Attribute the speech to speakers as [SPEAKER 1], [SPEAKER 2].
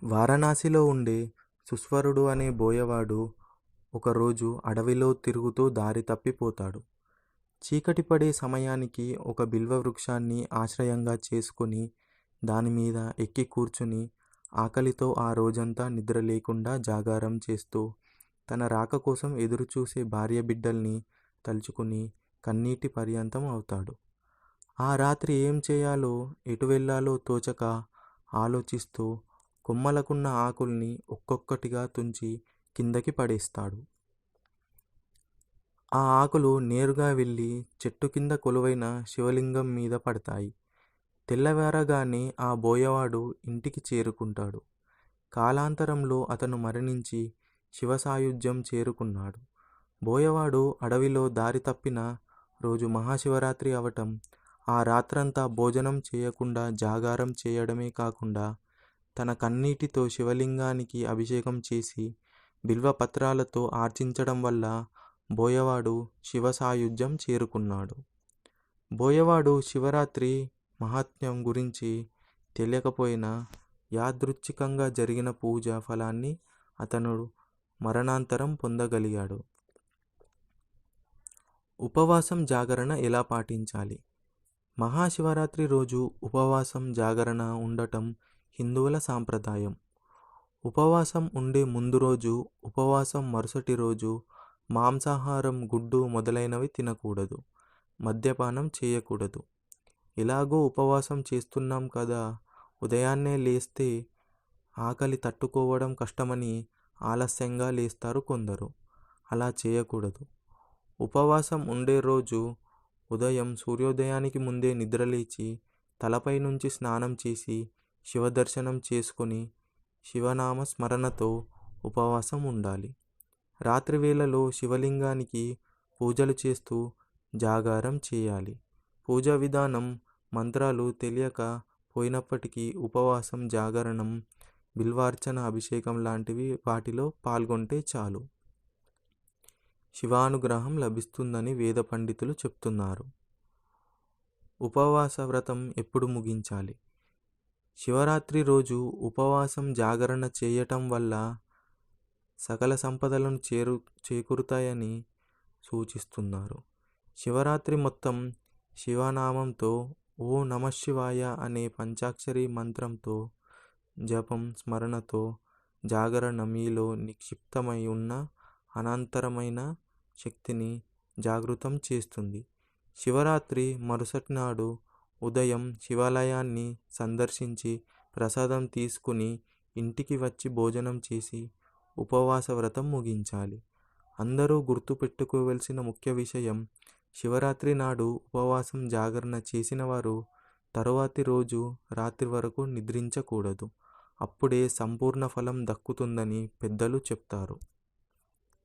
[SPEAKER 1] వారణాసిలో ఉండే సుస్వరుడు అనే బోయవాడు ఒకరోజు అడవిలో తిరుగుతూ దారి తప్పిపోతాడు. చీకటి పడే సమయానికి ఒక బిల్వ వృక్షాన్ని ఆశ్రయంగా చేసుకొని దానిమీద ఎక్కి కూర్చుని ఆకలితో ఆ రోజంతా నిద్ర లేకుండా జాగారం చేస్తూ తన రాక కోసం ఎదురుచూసే భార్య బిడ్డల్ని తలుచుకుని కన్నీటి పర్యంతం అవుతాడు. ఆ రాత్రి ఏం చేయాలో ఎటు వెళ్ళాలో తోచక ఆలోచిస్తూ కొమ్మలకున్న ఆకుల్ని ఒక్కొక్కటిగా తుంచి కిందకి పడేస్తాడు. ఆ ఆకులు నేరుగా వెళ్ళి చెట్టు కింద కొలువైన శివలింగం మీద పడతాయి. తెల్లవారగానే ఆ బోయవాడు ఇంటికి చేరుకుంటాడు. కాలాంతరంలో అతను మరణించి శివసాయుజ్యం చేరుకున్నాడు. బోయవాడు అడవిలో దారి తప్పిన రోజు మహాశివరాత్రి అవటం, ఆ రాత్రంతా భోజనం చేయకుండా జాగారం చేయడమే కాకుండా తన కన్నీటితో శివలింగానికి అభిషేకం చేసి బిల్వపత్రాలతో ఆర్చించడం వల్ల బోయవాడు శివసాయుజ్యం చేరుకున్నాడు. బోయవాడు శివరాత్రి మహాత్మ్యం గురించి తెలియకపోయినా యాదృచ్ఛికంగా జరిగిన పూజ ఫలాన్ని అతను మరణాంతరం పొందగలిగాడు. ఉపవాసం జాగరణ ఎలా పాటించాలి? మహాశివరాత్రి రోజు ఉపవాసం జాగరణ ఉండటం హిందువుల సాంప్రదాయం. ఉపవాసం ఉండే ముందు రోజు, ఉపవాసం మరుసటి రోజు మాంసాహారం, గుడ్డు మొదలైనవి తినకూడదు. మద్యపానం చేయకూడదు. ఎలాగో ఉపవాసం చేస్తున్నాం కదా, ఉదయాన్నే లేస్తే ఆకలి తట్టుకోవడం కష్టమని ఆలస్యంగా లేస్తారు కొందరు. అలా చేయకూడదు. ఉపవాసం ఉండే రోజు ఉదయం సూర్యోదయానికి ముందే నిద్రలేచి తలపై నుంచి స్నానం చేసి శివదర్శనం చేసుకొని శివనామ స్మరణతో ఉపవాసం ఉండాలి. రాత్రి వేళలో శివలింగానికి పూజలు చేస్తూ జాగారం చేయాలి. పూజా విధానం, మంత్రాలు తెలియక పోయినప్పటికీ ఉపవాసం, జాగరణం, బిల్వార్చన, అభిషేకం లాంటివి వాటిలో పాల్గొంటే చాలు శివానుగ్రహం లభిస్తుందని వేద పండితులు చెప్తున్నారు. ఉపవాస వ్రతం ఎప్పుడు ముగించాలి? శివరాత్రి రోజు ఉపవాసం జాగరణ చేయటం వల్ల సకల సంపదలను చేకూరుతాయని సూచిస్తున్నారు. శివరాత్రి మొత్తం శివనామంతో ఓ నమఃశివాయ అనే పంచాక్షరి మంత్రంతో జపం, స్మరణతో జాగరణ మీలో నిక్షిప్తమై ఉన్న అనంతరమైన శక్తిని జాగృతం చేస్తుంది. శివరాత్రి మరుసటి నాడు ఉదయం శివాలయాన్ని సందర్శించి ప్రసాదం తీసుకుని ఇంటికి వచ్చి భోజనం చేసి ఉపవాస వ్రతం ముగించాలి. అందరూ గుర్తుపెట్టుకోవలసిన ముఖ్య విషయం, శివరాత్రి నాడు ఉపవాసం జాగరణ చేసిన వారు తరువాతి రోజు రాత్రి వరకు నిద్రించకూడదు. అప్పుడే సంపూర్ణ ఫలం దక్కుతుందని పెద్దలు చెప్తారు.